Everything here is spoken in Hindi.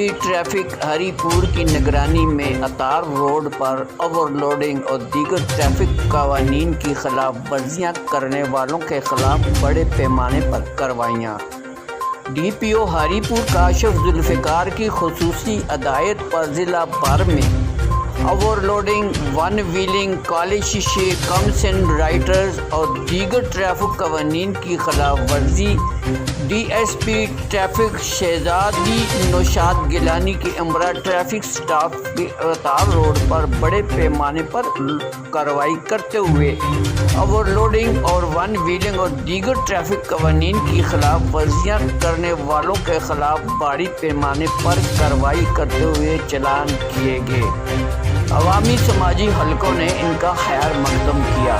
डीएसपी ट्रैफिक हरीपुर की निगरानी में अतार रोड पर ओवरलोडिंग और दीगर ट्रैफिक कवानीन की खिलाफ वर्जियाँ करने वालों के खिलाफ बड़े पैमाने पर कार्रवाइयाँ। डीपीओ हरीपुर काशिफ जुल्फ़िकार की खुसूसी हदायत पर ज़िला भर में ओवरलोडिंग, वन व्हीलिंग, काले शीशे, कम सन राइडर्स और दीगर ट्रैफिक कवानीन की खिलाफ वर्जी डीएसपी ट्रैफिक शहजादी नौशाद गिलानी की अमरा ट्रैफिक स्टाफ के अतार रोड पर बड़े पैमाने पर कार्रवाई करते हुए ओवरलोडिंग और वन व्हीलिंग और दीगर ट्रैफिक कवानीन की खिलाफ वर्जियाँ करने वालों के खिलाफ बड़ी पैमाने पर कार्रवाई करते हुए चालान किए गए। अवामी समाजी हलकों ने इनका खैर मकदम किया।